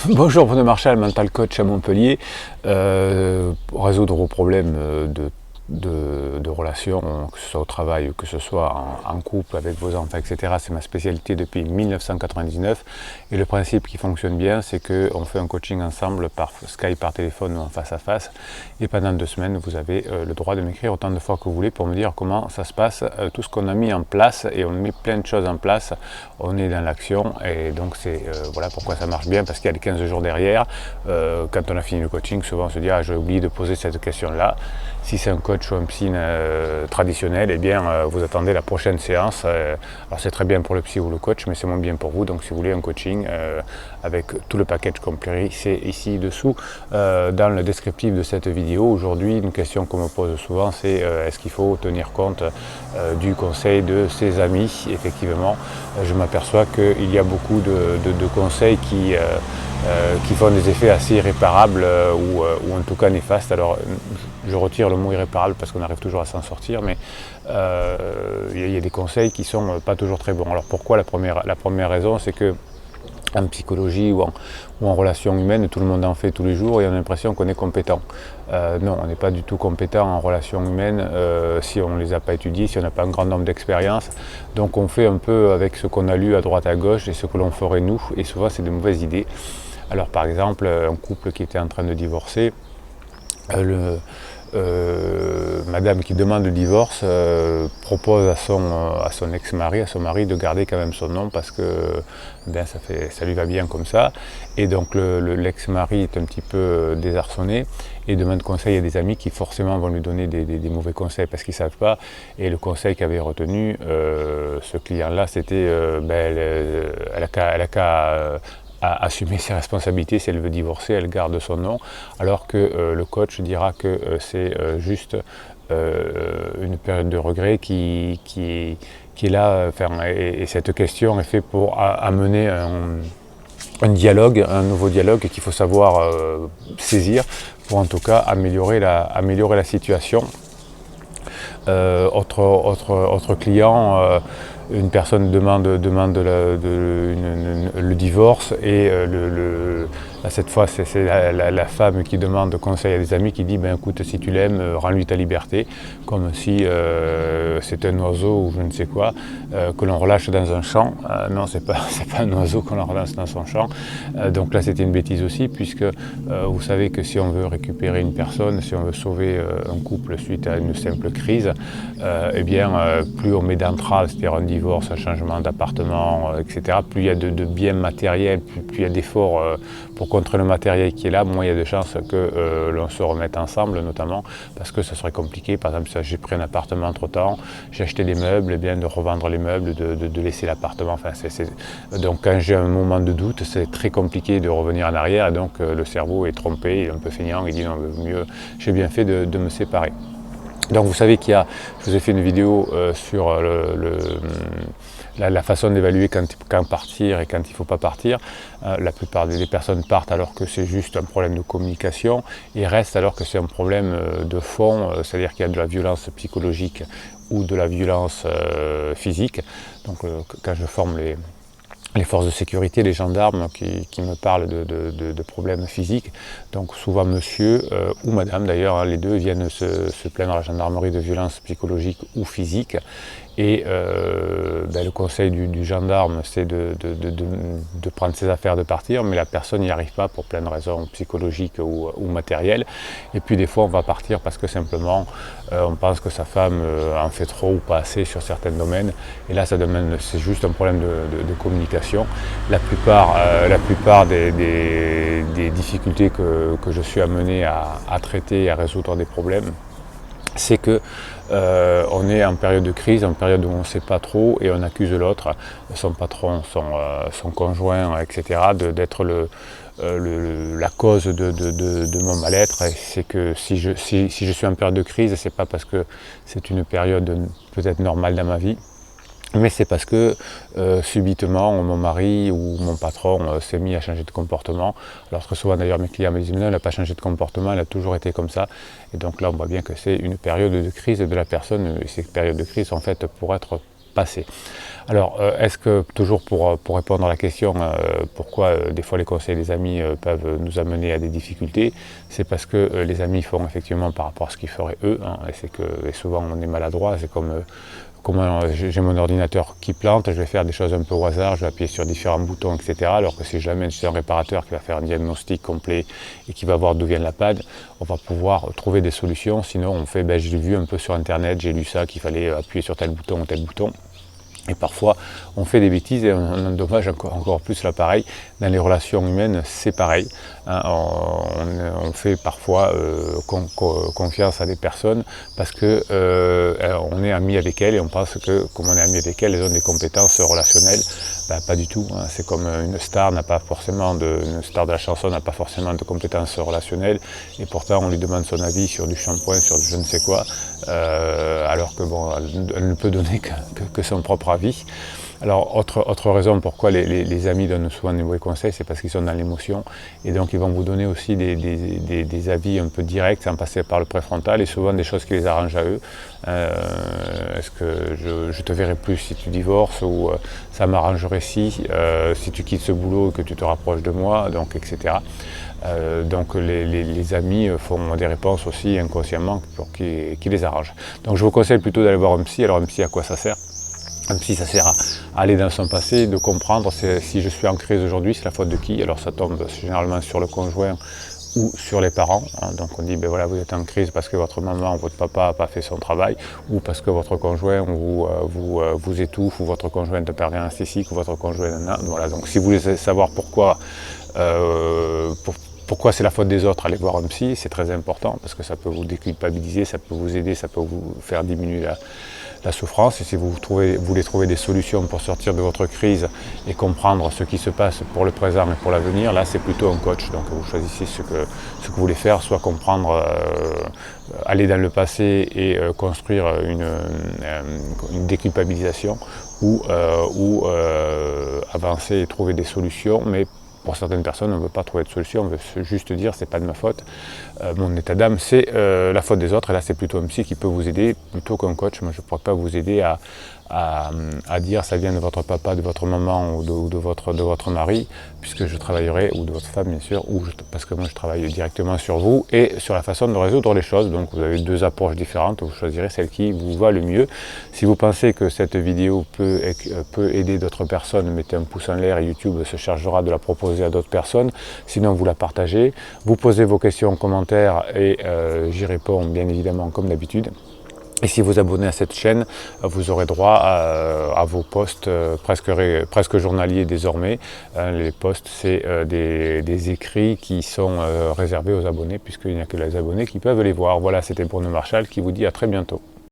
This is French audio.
Bonjour Bruno Marchal, mental coach à Montpellier. Pour résoudre vos problèmes de relations, que ce soit au travail ou que ce soit en couple avec vos enfants, etc. C'est ma spécialité depuis 1999. Et le principe qui fonctionne bien, c'est qu'on fait un coaching ensemble par Skype, par téléphone ou en face à face. Et pendant 2 semaines, vous avez le droit de m'écrire autant de fois que vous voulez pour me dire comment ça se passe, tout ce qu'on a mis en place. Et on met plein de choses en place. On est dans l'action. Et donc, c'est voilà pourquoi ça marche bien, parce qu'il y a les 15 jours derrière. Quand on a fini le coaching, souvent on se dit « Ah, j'ai oublié de poser cette question-là ». Si c'est un coach ou un psy traditionnel, eh bien, vous attendez la prochaine séance. Alors c'est très bien pour le psy ou le coach, mais c'est moins bien pour vous. Donc si vous voulez un coaching avec tout le package complet, c'est ici dessous dans le descriptif de cette vidéo. Aujourd'hui, une question qu'on me pose souvent, c'est est-ce qu'il faut tenir compte du conseil de ses amis? Effectivement, je m'aperçois qu'il y a beaucoup de conseils qui font des effets assez irréparables ou en tout cas néfastes. Alors je retire le mot irréparable parce qu'on arrive toujours à s'en sortir, mais il y a des conseils qui sont pas toujours très bons. Alors pourquoi? La première raison, c'est que en psychologie ou en relation humaine, tout le monde en fait tous les jours et on a l'impression qu'on est compétent. Non, on n'est pas du tout compétent en relation humaine si on ne les a pas étudiées, si on n'a pas un grand nombre d'expériences. Donc on fait un peu avec ce qu'on a lu à droite à gauche et ce que l'on ferait nous, et souvent c'est de mauvaises idées. Alors par exemple, un couple qui était en train de divorcer, madame qui demande le divorce propose à son ex-mari, à son mari, de garder quand même son nom parce que ben, ça lui va bien comme ça. Et donc l'ex-mari est un petit peu désarçonné et demande conseil à des amis qui forcément vont lui donner des mauvais conseils parce qu'ils ne savent pas. Et le conseil qu'avait retenu ce client-là, c'était elle a qu'à à assumer ses responsabilités. Si elle veut divorcer, elle garde son nom, alors que le coach dira que c'est juste une période de regret qui est là, et cette question est faite pour amener un dialogue, un nouveau dialogue qu'il faut savoir saisir pour en tout cas améliorer la situation. Autre client, une personne demande le divorce et là, cette fois c'est la femme qui demande conseil à des amis qui dit ben écoute, si tu l'aimes, rends-lui ta liberté, comme si c'est un oiseau ou je ne sais quoi que l'on relâche dans un champ. Non, c'est pas un oiseau qu'on relâche dans son champ. Donc là c'était une bêtise aussi, puisque vous savez que si on veut récupérer une personne, si on veut sauver un couple suite à une simple crise, eh bien plus on met d'entraves, c'est-à-dire un divorce, un changement d'appartement, etc., plus il y a de biens matériels, plus il y a d'efforts pour contrer le matériel qui est là, moins il y a de chances que l'on se remette ensemble, notamment parce que ça serait compliqué. Par exemple, si j'ai pris un appartement entre-temps, j'ai acheté des meubles, et bien de revendre les meubles, de laisser l'appartement. Enfin, donc quand j'ai un moment de doute, c'est très compliqué de revenir en arrière, et donc le cerveau est trompé, il est un peu feignant, il dit non, mieux, j'ai bien fait de me séparer. Donc vous savez je vous ai fait une vidéo sur la façon d'évaluer quand partir et quand il ne faut pas partir. La plupart des personnes partent alors que c'est juste un problème de communication et restent alors que c'est un problème de fond, c'est-à-dire qu'il y a de la violence psychologique ou de la violence physique. Donc quand je forme les forces de sécurité, les gendarmes qui me parlent de problèmes physiques. Donc souvent monsieur ou madame d'ailleurs, hein, les deux viennent se plaindre à la gendarmerie de violences psychologiques ou physiques. Et le conseil du gendarme, c'est de prendre ses affaires, de partir, mais la personne n'y arrive pas pour plein de raisons psychologiques ou matérielles. Et puis des fois on va partir parce que simplement on pense que sa femme en fait trop ou pas assez sur certains domaines. Et là c'est juste un problème de communication. La plupart des difficultés que je suis amené à traiter et à résoudre des problèmes, c'est que on est en période de crise, en période où on ne sait pas trop et on accuse l'autre, son patron, son conjoint, etc., d'être la cause de mon mal-être. C'est que si je suis en période de crise, c'est pas parce que c'est une période peut-être normale dans ma vie, mais c'est parce que subitement mon mari ou mon patron s'est mis à changer de comportement. Alors que souvent d'ailleurs mes clients me disent mais non, elle n'a pas changé de comportement, elle a toujours été comme ça. Et donc là on voit bien que c'est une période de crise de la personne, et ces périodes de crise sont faites pour être passer. Alors, est-ce que, toujours pour répondre à la question, pourquoi des fois les conseils des amis peuvent nous amener à des difficultés, c'est parce que les amis font effectivement par rapport à ce qu'ils feraient eux, hein, et souvent on est maladroit, c'est comme j'ai mon ordinateur qui plante, je vais faire des choses un peu au hasard, je vais appuyer sur différents boutons, etc. Alors que si je l'amène chez un réparateur qui va faire un diagnostic complet et qui va voir d'où vient la panne, on va pouvoir trouver des solutions. Sinon, on fait, j'ai vu un peu sur internet, j'ai lu ça, qu'il fallait appuyer sur tel bouton ou tel bouton. Et parfois, on fait des bêtises et on endommage encore plus l'appareil. Dans les relations humaines, c'est pareil. Hein, on fait parfois confiance à des personnes parce que on est ami avec elles et on pense que, comme on est ami avec elles, elles ont des compétences relationnelles. Ben, pas du tout. Hein. C'est comme une star une star de la chanson n'a pas forcément de compétences relationnelles et pourtant on lui demande son avis sur du shampoing, sur du je ne sais quoi, alors que bon, elle ne peut donner que son propre avis. Alors, autre raison pourquoi les amis donnent souvent des mauvais conseils, c'est parce qu'ils sont dans l'émotion et donc ils vont vous donner aussi des avis un peu directs sans passer par le préfrontal et souvent des choses qui les arrangent à eux. Est-ce que je te verrai plus si tu divorces ou ça m'arrangerait si tu quittes ce boulot et que tu te rapproches de moi, donc etc. Donc les amis font des réponses aussi inconsciemment qui les arrangent. Donc je vous conseille plutôt d'aller voir un psy. Alors un psy, à quoi ça sert ? Un psy, ça sert à aller dans son passé, de comprendre si je suis en crise aujourd'hui, c'est la faute de qui. Alors ça tombe généralement sur le conjoint ou sur les parents. Hein. Donc on dit, ben voilà, vous êtes en crise parce que votre maman ou votre papa n'a pas fait son travail, ou parce que votre conjoint vous étouffe, ou votre conjointe perd anesthésique, ou votre conjoint... Voilà, donc si vous voulez savoir pourquoi c'est la faute des autres, allez voir un psy, c'est très important parce que ça peut vous déculpabiliser, ça peut vous aider, ça peut vous faire diminuer la souffrance. Et si vous voulez trouver des solutions pour sortir de votre crise et comprendre ce qui se passe pour le présent et pour l'avenir, là c'est plutôt un coach. Donc vous choisissez ce que vous voulez faire, soit comprendre, aller dans le passé et construire une déculpabilisation, ou avancer et trouver des solutions, mais pour certaines personnes, on ne veut pas trouver de solution, on veut juste dire c'est pas de ma faute. Mon état d'âme, c'est la faute des autres. Et là, c'est plutôt un psy qui peut vous aider plutôt qu'un coach. Moi, je ne pourrais pas vous aider à dire ça vient de votre papa, de votre maman ou de votre mari, puisque je travaillerai, ou de votre femme bien sûr, parce que moi je travaille directement sur vous et sur la façon de résoudre les choses. Donc vous avez deux approches différentes, vous choisirez celle qui vous va le mieux. Si vous pensez que cette vidéo peut aider d'autres personnes, mettez un pouce en l'air et YouTube se chargera de la proposer à d'autres personnes. Sinon vous la partagez, vous posez vos questions en commentaire et j'y réponds bien évidemment comme d'habitude. Et si vous abonnez à cette chaîne, vous aurez droit à vos posts presque journaliers désormais. Les posts, c'est des écrits qui sont réservés aux abonnés, puisqu'il n'y a que les abonnés qui peuvent les voir. Voilà, c'était Bruno Marchal qui vous dit à très bientôt.